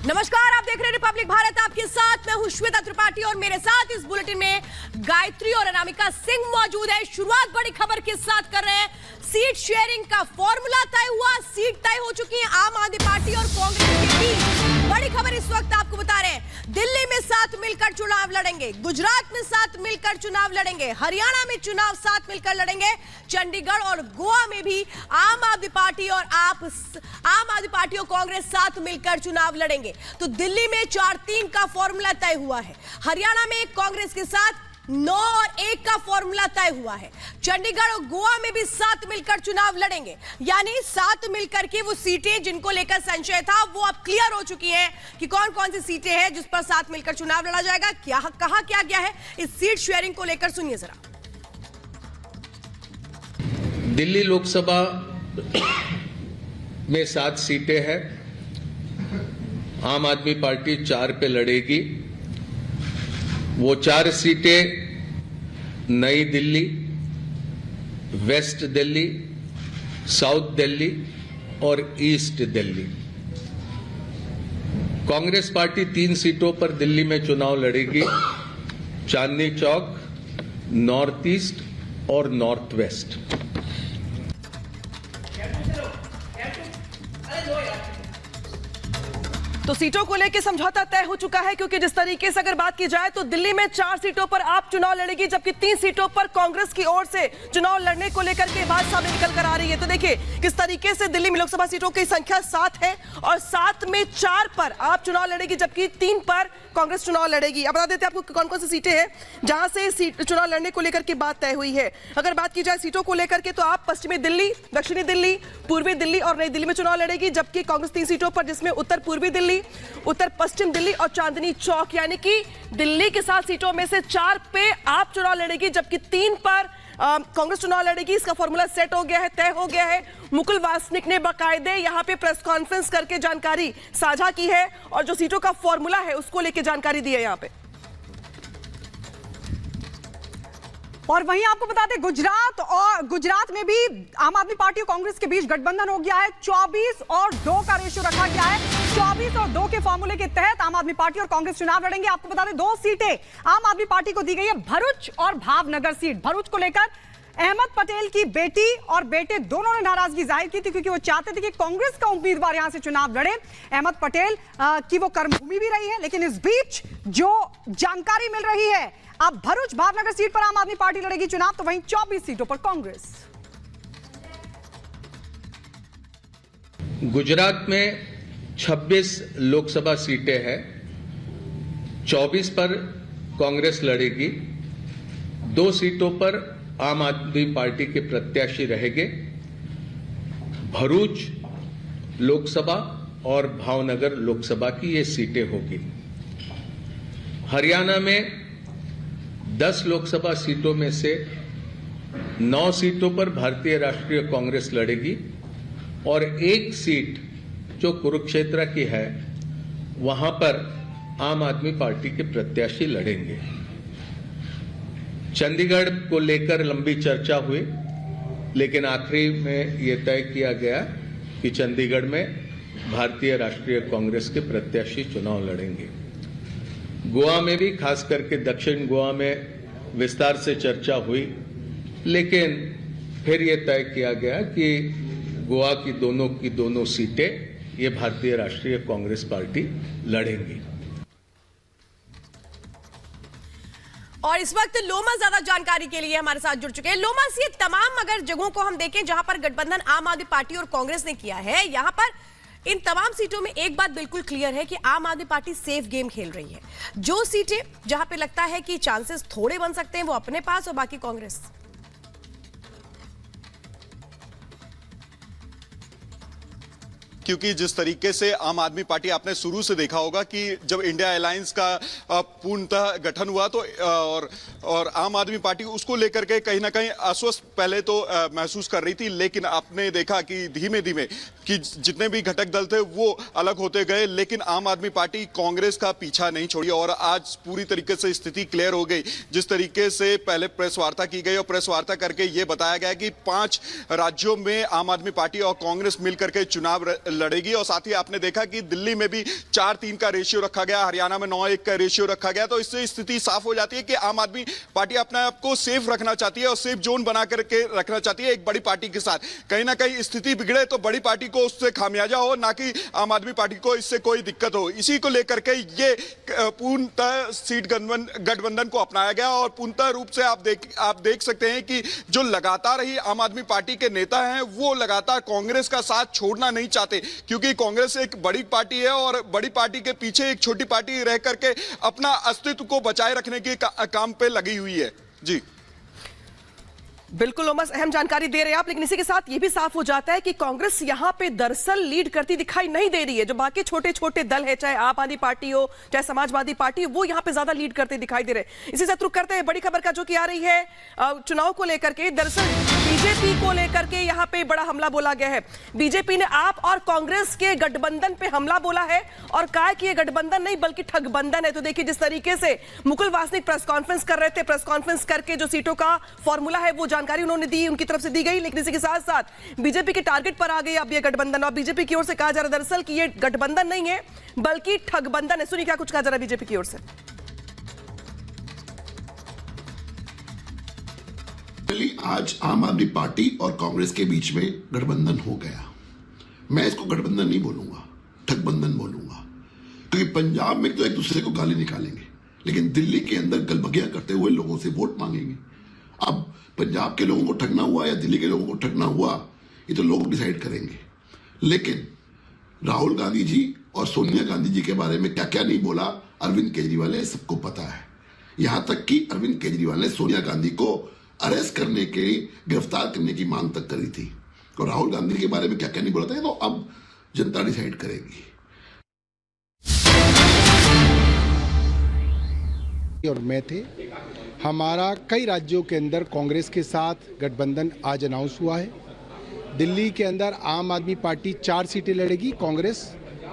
नमस्कार, आप देख रहे हैं रिपब्लिक भारत। आपके साथ मैं हूं श्वेता त्रिपाठी और मेरे साथ इस बुलेटिन में गायत्री और अनामिका सिंह मौजूद है। शुरुआत बड़ी खबर के साथ कर रहे हैं। सीट शेयरिंग का फॉर्मूला तय हुआ, सीट तय हो चुकी है आम आदमी पार्टी और कांग्रेस के बीच। बड़ी खबर इस वक्त आपको बता रहे हैं। दिल्ली में साथ मिलकर चुनाव लड़ेंगे, गुजरात में साथ मिलकर चुनाव लड़ेंगे, हरियाणा में चुनाव साथ मिलकर लड़ेंगे, चंडीगढ़ और गोवा में भी आम आदमी पार्टी और कांग्रेस साथ मिलकर चुनाव लड़ेंगे। तो दिल्ली में 4-3 का फॉर्मूला तय हुआ है, हरियाणा में कांग्रेस के साथ 9 और 1 का फॉर्मूला तय हुआ है, चंडीगढ़ और गोवा में भी साथ मिलकर चुनाव लड़ेंगे। यानी साथ मिलकर के वो सीटें जिनको लेकर संशय था वो अब क्लियर हो चुकी हैं कि कौन कौन सी सीटें हैं जिस पर साथ मिलकर चुनाव लड़ा जाएगा। क्या कहा क्या गया है इस सीट शेयरिंग को लेकर, सुनिए जरा। दिल्ली लोकसभा में 7 सीटें हैं। आम आदमी पार्टी 4 पे लड़ेगी। वो 4 सीटें नई दिल्ली, वेस्ट दिल्ली, साउथ दिल्ली और ईस्ट दिल्ली। कांग्रेस पार्टी 3 सीटों पर दिल्ली में चुनाव लड़ेगी, चांदनी चौक, नॉर्थ ईस्ट और नॉर्थ वेस्ट। तो सीटों को लेकर समझौता तय हो चुका है, क्योंकि जिस तरीके से अगर बात की जाए तो दिल्ली में 4 सीटों पर आप चुनाव लड़ेगी, जबकि 3 सीटों पर कांग्रेस की ओर से चुनाव लड़ने को लेकर के बात सामने निकल कर आ रही है। तो देखिए किस तरीके से दिल्ली में लोकसभा सीटों की संख्या 7 है और 7 में 4 पर आप चुनाव लड़ेगी, जबकि 3 पर कांग्रेस चुनाव लड़ेगी। अब बता देते हैं आपको कौन कौन सी सीटें हैं जहां से सीट चुनाव लड़ने को लेकर के बात तय हुई है। अगर बात की जाए सीटों को लेकर के तो आप पश्चिमी दिल्ली, दक्षिणी दिल्ली, पूर्वी दिल्ली और नई दिल्ली में चुनाव लड़ेगी, जबकि कांग्रेस 3 सीटों पर, जिसमें उत्तर पूर्वी दिल्ली, उत्तर पश्चिम दिल्ली और चांदनी चौक, यानी कि दिल्ली के 7 सीटों में से 4 पे आप चुनाव लड़ेगी, जबकि 3 पर कांग्रेस चुनाव लड़ेगी। इसका फॉर्मूला सेट हो गया है, तय हो गया है। मुकुल वासनिक ने बाकायदे यहां पे प्रेस कॉन्फ्रेंस करके जानकारी साझा की है और जो सीटों का फॉर्मूला है उसको लेकर जानकारी दी है यहां पे। और वहीं आपको बता दें गुजरात में भी आम आदमी पार्टी और कांग्रेस के बीच गठबंधन हो गया है। 24 और 2 का रेशियो रखा गया है। 24 और 2 के फॉर्मूले के तहत आम आदमी पार्टी और कांग्रेस चुनाव लड़ेंगे। आपको बता दें 2 सीटें आम आदमी पार्टी को दी गई है, भरूच और भावनगर सीट। भरूच को लेकर अहमद पटेल की बेटी और बेटे दोनों ने नाराजगी जाहिर की थी, क्योंकि वो चाहते थे कि कांग्रेस का उम्मीदवार यहां से चुनाव लड़े। अहमद पटेल की वो कर्मभूमि भी रही है, लेकिन इस बीच जो जानकारी मिल रही है, अब भरूच भावनगर सीट पर आम आदमी पार्टी लड़ेगी चुनाव, तो वहीं 24 सीटों पर कांग्रेस। गुजरात में 26 लोकसभा सीटें हैं, 24 पर कांग्रेस लड़ेगी, 2 सीटों पर आम आदमी पार्टी के प्रत्याशी रहेंगे। भरूच लोकसभा और भावनगर लोकसभा की ये सीटें होगी। हरियाणा में 10 लोकसभा सीटों में से 9 सीटों पर भारतीय राष्ट्रीय कांग्रेस लड़ेगी और 1 सीट जो कुरुक्षेत्र की है वहां पर आम आदमी पार्टी के प्रत्याशी लड़ेंगे। चंडीगढ़ को लेकर लंबी चर्चा हुई, लेकिन आखिरी में यह तय किया गया कि चंडीगढ़ में भारतीय राष्ट्रीय कांग्रेस के प्रत्याशी चुनाव लड़ेंगे। गोवा में भी, खास करके दक्षिण गोवा में विस्तार से चर्चा हुई, लेकिन फिर यह तय किया गया कि गोवा की दोनों सीटें ये भारतीय राष्ट्रीय कांग्रेस पार्टी लड़ेंगी। और इस वक्त लोमा ज्यादा जानकारी के लिए हमारे साथ जुड़ चुके हैं। लोमा, ये तमाम अगर जगहों को हम देखें जहां पर गठबंधन आम आदमी पार्टी और कांग्रेस ने किया है, यहां पर इन तमाम सीटों में एक बात बिल्कुल क्लियर है कि आम आदमी पार्टी सेफ गेम खेल रही है। जो सीटें जहां पे लगता है कि चांसेस थोड़े बन सकते हैं वो अपने पास और बाकी कांग्रेस। क्योंकि जिस तरीके से आम आदमी पार्टी, आपने शुरू से देखा होगा कि जब इंडिया अलायंस का पूर्णतः गठन हुआ तो और आम आदमी पार्टी उसको लेकर के कहीं ना कहीं अस्वस्थ पहले तो महसूस कर रही थी, लेकिन आपने देखा कि धीमे धीमे कि जितने भी घटक दल थे वो अलग होते गए, लेकिन आम आदमी पार्टी कांग्रेस का पीछा नहीं छोड़ी और आज पूरी तरीके से स्थिति क्लियर हो गई। जिस तरीके से पहले प्रेस वार्ता की गई और प्रेस वार्ता करके ये बताया गया कि 5 राज्यों में आम आदमी पार्टी और कांग्रेस मिलकर के चुनाव लड़ेगी। और साथ ही आपने देखा कि दिल्ली में भी 4-3 का रेशियो रखा गया, हरियाणा में 9-1 का रेशियो रखा गया। तो इससे स्थिति साफ हो जाती है कि आम आदमी पार्टी अपने आप को सेफ रखना चाहती है और सेफ जोन बना करके रखना चाहती है एक बड़ी पार्टी के साथ। कहीं ना कहीं स्थिति बिगड़े तो बड़ी पार्टी को उससे खामियाजा हो, ना कि आम आदमी पार्टी को इससे कोई दिक्कत हो। इसी को लेकर के ये पूर्णतः सीट गठबंधन को अपनाया गया। और पूर्णतः रूप से आप देख सकते हैं कि जो लगातार ही आम आदमी पार्टी के नेता हैं वो लगातार कांग्रेस का साथ छोड़ना नहीं चाहते, क्योंकि कांग्रेस एक बड़ी पार्टी है और बड़ी पार्टी के पीछे एक छोटी पार्टी रह करके अपना अस्तित्व को बचाए रखने के काम पे लगी हुई है। जी बिल्कुल ओमस, अहम जानकारी दे रहे हैं आप, लेकिन इसी के साथ ये भी साफ हो जाता है कि कांग्रेस यहां पे दरअसल लीड करती दिखाई नहीं दे रही है। जो बाकी छोटे छोटे दल है, चाहे आप आदमी पार्टी हो चाहे समाजवादी पार्टी, वो यहां पे ज्यादा लीड करते दिखाई दे रहे हैं। इसी से रुक करते हैं बड़ी खबर का जो कि आ रही है चुनाव को लेकर के। दरअसल बीजेपी को लेकर के यहां पे बड़ा हमला बोला गया है। बीजेपी ने आप और कांग्रेस के गठबंधन पे हमला बोला है और कहा कि ये गठबंधन नहीं बल्कि ठगबंधन है। तो देखिए जिस तरीके से मुकुल वासनिक प्रेस कॉन्फ्रेंस कर रहे थे, प्रेस कॉन्फ्रेंस करके जो सीटों का फॉर्मूला है वो जानकारी उन्होंने दी, उनकी तरफ से दी गई। लेकिन इसी के साथ साथ बीजेपी के टारगेट पर आ गई अब ये गठबंधन। और बीजेपी की ओर से कहा जा रहा है दरअसल कि ये गठबंधन नहीं है बल्कि ठगबंधन है। सुनिए क्या कुछ कहा जा रहा है बीजेपी की ओर से। आज आम आदमी पार्टी और कांग्रेस के बीच में गठबंधन हो गया। मैं इसको गठबंधन नहीं बोलूंगा, ठगबंधन बोलूंगा, क्योंकि पंजाब में तो एक दूसरे को गाली निकालेंगे लेकिन दिल्ली के अंदर गलबगियां करते हुए लोगों से वोट मांगेंगे। अब पंजाब के लोगों को ठगना हुआ या दिल्ली के लोगों को ठगना हुआ, ये तो लोग डिसाइड करेंगे। लेकिन राहुल गांधी जी और सोनिया गांधी जी के बारे में क्या क्या नहीं बोला अरविंद केजरीवाल ने, सबको पता है। यहां तक कि अरविंद केजरीवाल ने सोनिया गांधी को अरेस्ट करने के, गिरफ्तार करने की मांग तक करी थी। और राहुल गांधी के बारे में क्या क्या नहीं बोला था, तो अब जनता डिसाइड करेगी। और मैं थे, हमारा कई राज्यों के अंदर कांग्रेस के साथ गठबंधन आज अनाउंस हुआ है। दिल्ली के अंदर आम आदमी पार्टी 4 सीटें लड़ेगी, कांग्रेस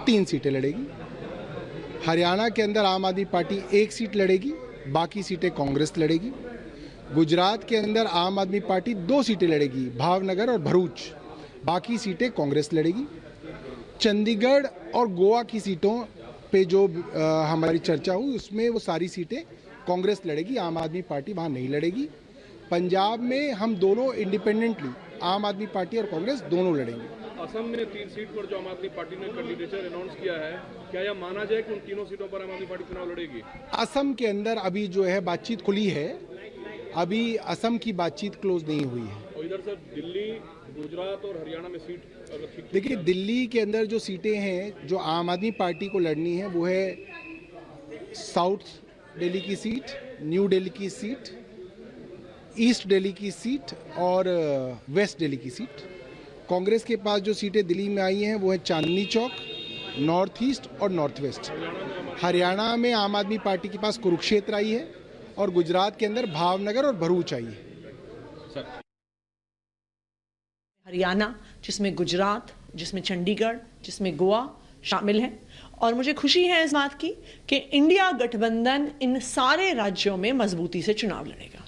3 सीटें लड़ेगी। हरियाणा के अंदर आम आदमी पार्टी 1 सीट लड़ेगी, बाकी सीटें कांग्रेस लड़ेगी। गुजरात के अंदर आम आदमी पार्टी 2 सीटें लड़ेगी, भावनगर और भरूच, बाकी सीटें कांग्रेस लड़ेगी। चंडीगढ़ और गोवा की सीटों पे जो हमारी चर्चा हुई उसमें वो सारी सीटें कांग्रेस लड़ेगी, आम आदमी पार्टी वहाँ नहीं लड़ेगी। पंजाब में हम दोनों इंडिपेंडेंटली, आम आदमी पार्टी और कांग्रेस दोनों लड़ेंगे। असम में 3 सीट पर जो आम आदमी पार्टी ने कैंडिडेचर अनाउंस किया है, क्या यह माना जाए कि उन तीनों सीटों पर आम आदमी पार्टी चुनाव लड़ेगी? असम के अंदर अभी जो है बातचीत खुली है, अभी असम की बातचीत क्लोज नहीं हुई है। और इधर से दिल्ली, गुजरात और हरियाणा में सीट अगर ठीक, देखिए दिल्ली के अंदर जो सीटें हैं जो आम आदमी पार्टी को लड़नी है वो है साउथ दिल्ली की सीट, न्यू दिल्ली की सीट, ईस्ट दिल्ली की सीट और वेस्ट दिल्ली की सीट। कांग्रेस के पास जो सीटें दिल्ली में आई हैं वो है चांदनी चौक, नॉर्थ ईस्ट और नॉर्थ वेस्ट। हरियाणा में आम आदमी पार्टी के पास कुरुक्षेत्र आई है और गुजरात के अंदर भावनगर और भरूच आई है। हरियाणा, जिसमें गुजरात, जिसमें चंडीगढ़, जिसमें गोवा शामिल है। और मुझे खुशी है इस बात की कि इंडिया गठबंधन इन सारे राज्यों में मजबूती से चुनाव लड़ेगा।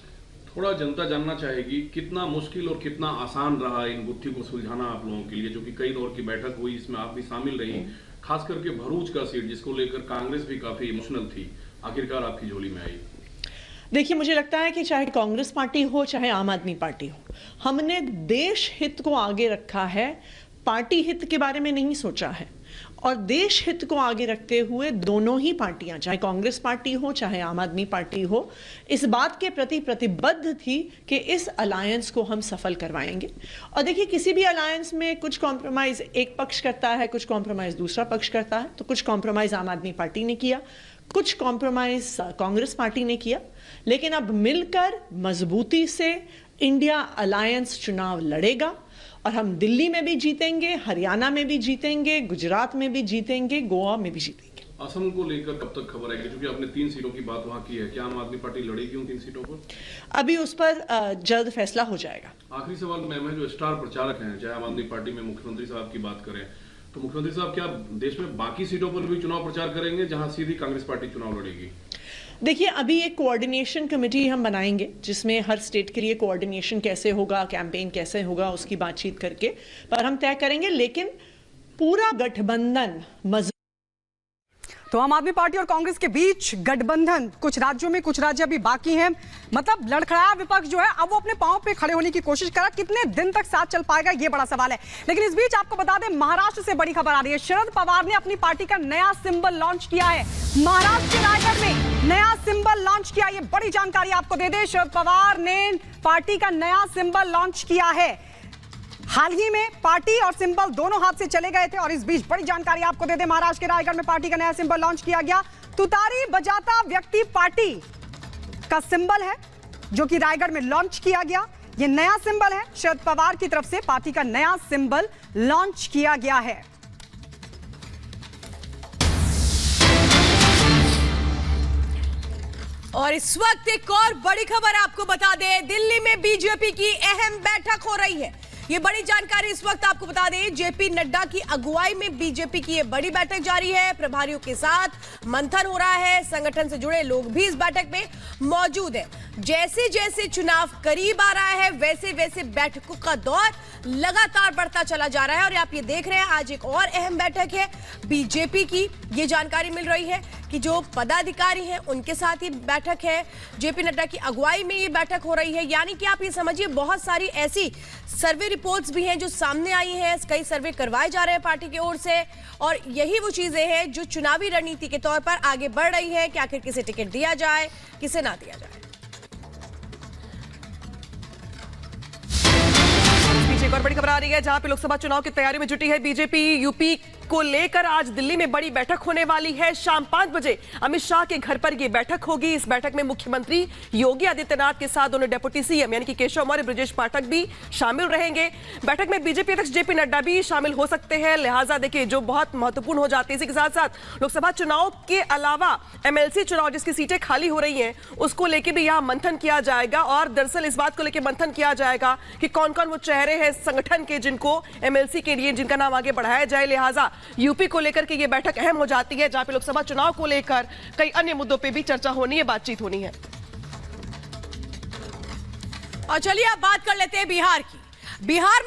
थोड़ा जनता जानना चाहेगी कितना मुश्किल और कितना आसान रहा इन गुत्थी को सुलझाना आप लोगों के लिए, जो कि कई दौर की बैठक हुई, इसमें आप भी शामिल रही, खास करके भरूच का सीट जिसको लेकर कांग्रेस भी काफी इमोशनल थी, आखिरकार आपकी झोली में आई। देखिए मुझे लगता है कि चाहे कांग्रेस पार्टी हो चाहे आम आदमी पार्टी हो, हमने देश हित को आगे रखा है, पार्टी हित के बारे में नहीं सोचा है। और देश हित को आगे रखते हुए दोनों ही पार्टियां, चाहे कांग्रेस पार्टी हो चाहे आम आदमी पार्टी हो, इस बात के प्रति प्रतिबद्ध थी कि इस अलायंस को हम सफल करवाएंगे। और देखिए किसी भी अलायंस में कुछ कॉम्प्रोमाइज एक पक्ष करता है, कुछ कॉम्प्रोमाइज दूसरा पक्ष करता है। तो कुछ कॉम्प्रोमाइज आम आदमी पार्टी ने किया, कुछ कॉम्प्रोमाइज कांग्रेस पार्टी ने किया, लेकिन अब मिलकर मजबूती से इंडिया अलायंस चुनाव लड़ेगा और हम दिल्ली में भी जीतेंगे, हरियाणा में भी जीतेंगे, गुजरात में भी जीतेंगे, गोवा में भी जीतेंगे। असम को लेकर कब तक खबर आएगी, क्योंकि आपने 3 सीटों की बात वहां की है, क्या आम आदमी पार्टी लड़ेगी उन 3 सीटों पर? अभी उस पर जल्द फैसला हो जाएगा। आखिरी सवाल मैम है, जो स्टार प्रचारक हैं चाहे आम आदमी पार्टी में मुख्यमंत्री साहब की बात करें, तो मुख्यमंत्री साहब क्या देश में बाकी सीटों पर भी चुनाव प्रचार करेंगे जहां सीधी कांग्रेस पार्टी चुनाव लड़ेगी? देखिए अभी एक कोऑर्डिनेशन कमेटी हम बनाएंगे जिसमें हर स्टेट के लिए कोऑर्डिनेशन कैसे होगा, कैंपेन कैसे होगा, उसकी बातचीत करके पर हम तय करेंगे। लेकिन पूरा गठबंधन मजबूत। तो आम आदमी पार्टी और कांग्रेस के बीच गठबंधन कुछ राज्यों में, कुछ राज्य अभी बाकी हैं। मतलब लड़खड़ाया विपक्ष जो है अब वो अपने पांव पे खड़े होने की कोशिश कर रहा है। कितने दिन तक साथ चल पाएगा, ये बड़ा सवाल है। लेकिन इस बीच आपको बता दें, महाराष्ट्र से बड़ी खबर आ रही है। शरद पवार ने अपनी पार्टी का नया सिंबल लॉन्च किया है। महाराष्ट्र के रायगढ़ में नया सिंबल लॉन्च किया। ये बड़ी जानकारी आपको दे दें, शरद पवार ने पार्टी का नया सिंबल लॉन्च किया है। हाल ही में पार्टी और सिंबल दोनों हाथ से चले गए थे और इस बीच बड़ी जानकारी आपको दे दें, महाराष्ट्र के रायगढ़ में पार्टी का नया सिंबल लॉन्च किया गया। तुतारी बजाता व्यक्ति पार्टी का सिंबल है जो कि रायगढ़ में लॉन्च किया गया। यह नया सिंबल है, शरद पवार की तरफ से पार्टी का नया सिंबल लॉन्च किया गया है। और इस वक्त एक और बड़ी खबर आपको बता दें, दिल्ली में बीजेपी की अहम बैठक हो रही है। ये बड़ी जानकारी इस वक्त आपको बता दें, जेपी नड्डा की अगुवाई में बीजेपी की ये बड़ी बैठक जारी है। प्रभारियों के साथ मंथन हो रहा है। संगठन से जुड़े लोग भी इस बैठक में मौजूद हैं। जैसे जैसे चुनाव करीब आ रहा है वैसे वैसे बैठकों का दौर लगातार बढ़ता चला जा रहा है। और आप ये देख रहे हैं, आज एक और अहम बैठक है बीजेपी की। ये जानकारी मिल रही है कि जो पदाधिकारी हैं उनके साथ ही बैठक है। जेपी नड्डा की अगुवाई में ये बैठक हो रही है। यानी कि आप ये समझिए, बहुत सारी ऐसी सर्वे रिपोर्ट्स भी हैं जो सामने आई हैं। कई सर्वे करवाए जा रहे हैं पार्टी की ओर से और यही वो चीजें हैं जो चुनावी रणनीति के तौर पर आगे बढ़ रही है कि आखिर किसे टिकट दिया जाए, किसे ना दिया जाए। एक और बड़ी खबर आ रही है, जहां पे लोकसभा चुनाव की तैयारी में जुटी है बीजेपी। यूपी को लेकर आज दिल्ली में बड़ी बैठक होने वाली है। शाम 5 बजे अमित शाह के घर पर यह बैठक होगी। इस बैठक में मुख्यमंत्री योगी आदित्यनाथ के साथ दोनों डेप्यूटी सीएम यानी कि केशव मौर्य, ब्रजेश पाठक भी शामिल रहेंगे। बैठक में बीजेपी अध्यक्ष जेपी नड्डा भी शामिल हो सकते हैं। लिहाजा देखिए, जो बहुत महत्वपूर्ण हो जाती है। इसी के साथ साथ लोकसभा चुनाव के अलावा एमएलसी चुनाव, जिसकी सीटें खाली हो रही हैं, उसको लेकर भी यहां मंथन किया जाएगा। और दरअसल इस बात को लेकर मंथन किया जाएगा कि कौन कौन वो चेहरे हैं संगठन के जिनको एमएलसी के लिए, जिनका नाम आगे बढ़ाया जाए। लिहाजा यूपी को लेकर के ये बैठक अहम हो जाती है, जहां पे लोकसभा चुनाव को लेकर कई अन्य मुद्दों पे भी चर्चा होनी है, बातचीत होनी है। और चलिए अब बात कर लेते हैं बिहार की। बिहार में